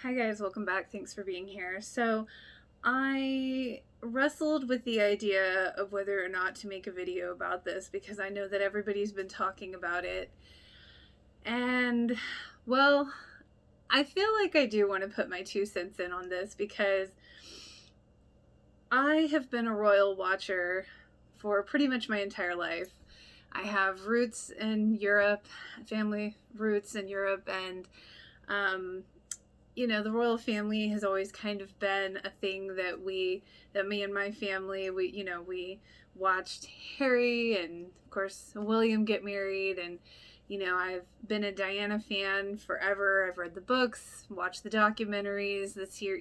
Hi guys, welcome back. Thanks for being here. So, I wrestled with the idea of whether or not to make a video about this because I know that everybody's been talking about it. And, well, I feel like I do want to put my 2 cents in on this because I have been a royal watcher for pretty much my entire life. I have roots in Europe, family roots in Europe, and the royal family has always kind of been a thing that me and my family, we watched Harry and, of course, William get married. And, I've been a Diana fan forever. I've read the books, watched the documentaries this year,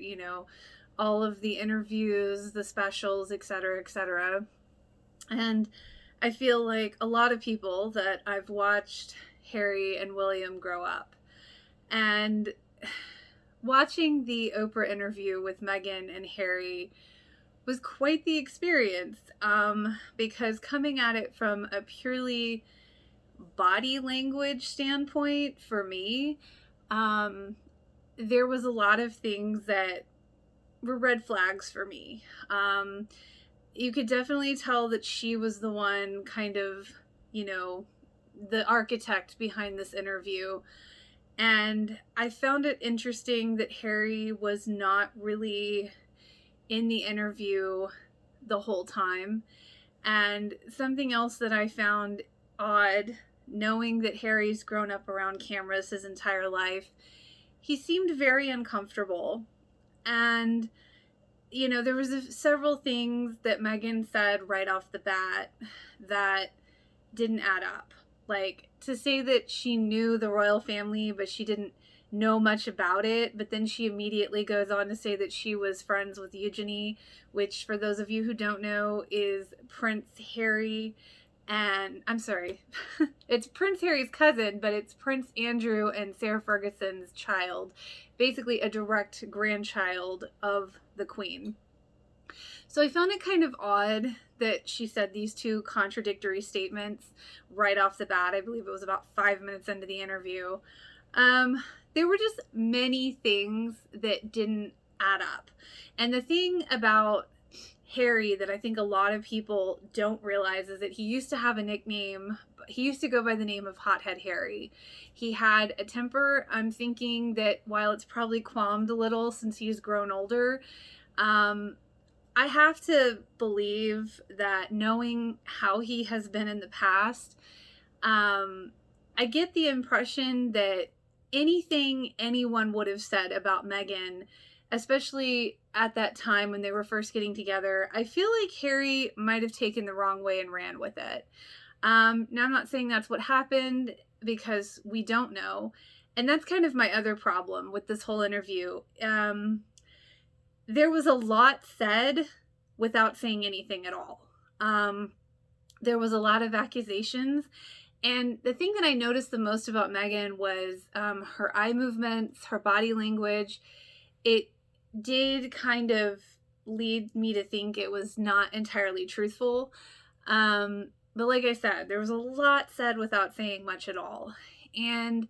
all of the interviews, the specials, etc., etc. And I feel like a lot of people that I've watched Harry and William grow up. And watching the Oprah interview with Meghan and Harry was quite the experience, because coming at it from a purely body language standpoint for me, there was a lot of things that were red flags for me. You could definitely tell that she was the one kind of, the architect behind this interview. And I found it interesting that Harry was not really in the interview the whole time. And something else that I found odd, knowing that Harry's grown up around cameras his entire life, he seemed very uncomfortable. And, there was several things that Meghan said right off the bat that didn't add up. Like, to say that she knew the royal family, but she didn't know much about it. But then she immediately goes on to say that she was friends with Eugenie, which, for those of you who don't know, is Prince Harry. And I'm sorry, it's Prince Harry's cousin, but it's Prince Andrew and Sarah Ferguson's child, basically a direct grandchild of the Queen. So I found it kind of odd that she said these two contradictory statements right off the bat. I believe it was about 5 minutes into the interview. There were just many things that didn't add up. And the thing about Harry that I think a lot of people don't realize is that he used to have a nickname. He used to go by the name of Hothead Harry. He had a temper. I'm thinking that while it's probably qualmed a little since he's grown older, I have to believe that, knowing how he has been in the past, I get the impression that anything anyone would have said about Meghan, especially at that time when they were first getting together, I feel like Harry might have taken the wrong way and ran with it. Now, I'm not saying that's what happened, because we don't know. And that's kind of my other problem with this whole interview. There was a lot said without saying anything at all. There was a lot of accusations. And the thing that I noticed the most about Meghan was her eye movements, her body language. It did kind of lead me to think it was not entirely truthful. But like I said, there was a lot said without saying much at all. And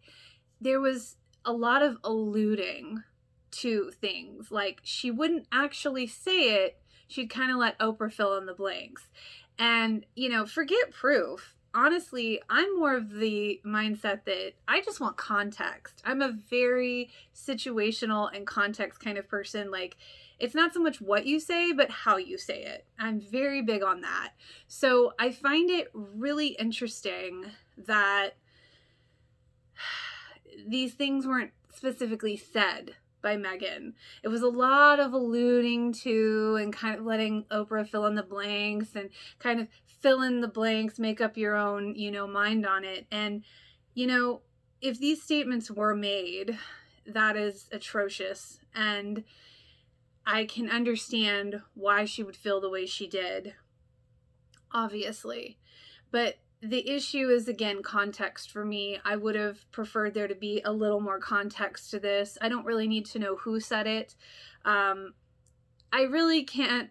there was a lot of alluding to things. Like, she wouldn't actually say it. She'd kind of let Oprah fill in the blanks. And, forget proof. Honestly, I'm more of the mindset that I just want context. I'm a very situational and context kind of person. Like, it's not so much what you say, but how you say it. I'm very big on that. So I find it really interesting that these things weren't specifically said by Meghan. It was a lot of alluding to and kind of letting Oprah fill in the blanks and kind of fill in the blanks, make up your own, mind on it. And, if these statements were made, that is atrocious. And I can understand why she would feel the way she did, obviously. But the issue is, again, context for me. I would have preferred there to be a little more context to this. I don't really need to know who said it. I really can't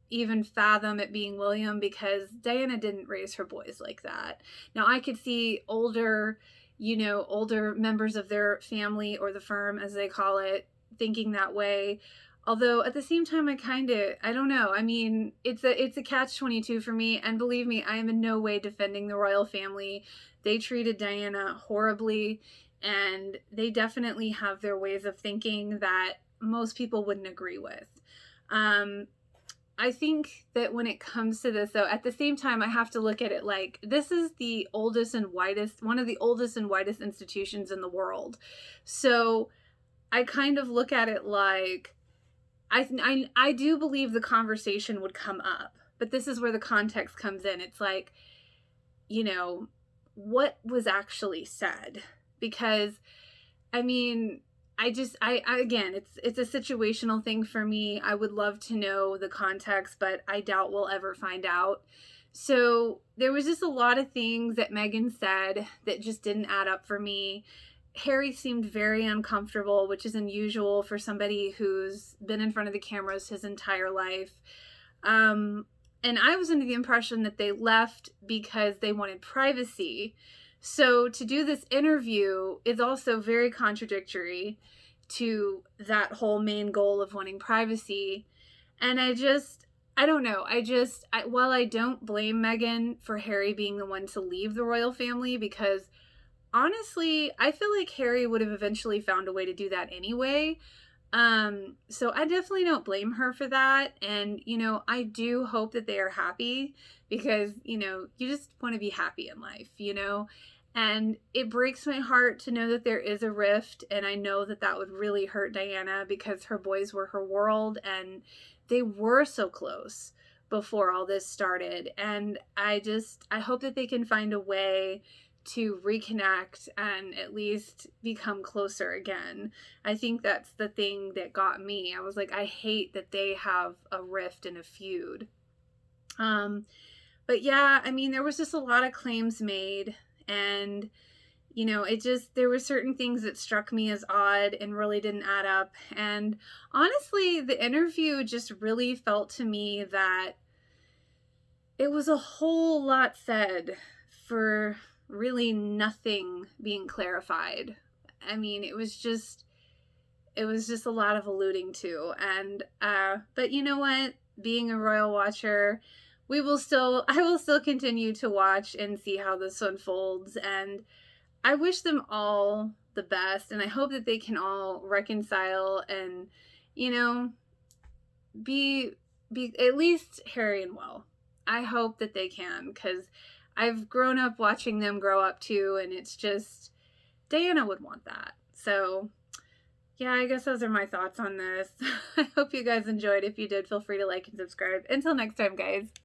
even fathom it being William, because Diana didn't raise her boys like that. Now, I could see older members of their family, or the firm as they call it, thinking that way. Although at the same time, I don't know. I mean, it's a catch-22 for me. And believe me, I am in no way defending the royal family. They treated Diana horribly, and they definitely have their ways of thinking that most people wouldn't agree with. I think that when it comes to this, though, at the same time, I have to look at it like this is the oldest and widest, one of the oldest and widest institutions in the world. So I kind of look at it like, I do believe the conversation would come up, but this is where the context comes in. It's like, you know, what was actually said? Because, I mean, I again, it's a situational thing for me. I would love to know the context, but I doubt we'll ever find out. So there was just a lot of things that Meghan said that just didn't add up for me. Harry seemed very uncomfortable, which is unusual for somebody who's been in front of the cameras his entire life. And I was under the impression that they left because they wanted privacy. So to do this interview is also very contradictory to that whole main goal of wanting privacy. And I don't know. While I don't blame Meghan for Harry being the one to leave the royal family, because honestly, I feel like Harry would have eventually found a way to do that anyway. So I definitely don't blame her for that. And, you know, I do hope that they are happy because, you know, you just want to be happy in life, you know? And it breaks my heart to know that there is a rift. And I know that that would really hurt Diana because her boys were her world and they were so close before all this started. And I hope that they can find a way to reconnect and at least become closer again. I think that's the thing that got me. I was like, I hate that they have a rift and a feud. But yeah, I mean, there was just a lot of claims made, and you know, there were certain things that struck me as odd and really didn't add up. And honestly, the interview just really felt to me that it was a whole lot said for really nothing being clarified. I mean, it was just a lot of alluding to. And but you know what? Being a royal watcher, I will still continue to watch and see how this unfolds. And I wish them all the best, and I hope that they can all reconcile and, you know, be at least Harry and Will. I hope that they can, because I've grown up watching them grow up too, and it's just, Diana would want that. So yeah, I guess those are my thoughts on this. I hope you guys enjoyed. If you did, feel free to like and subscribe. Until next time, guys.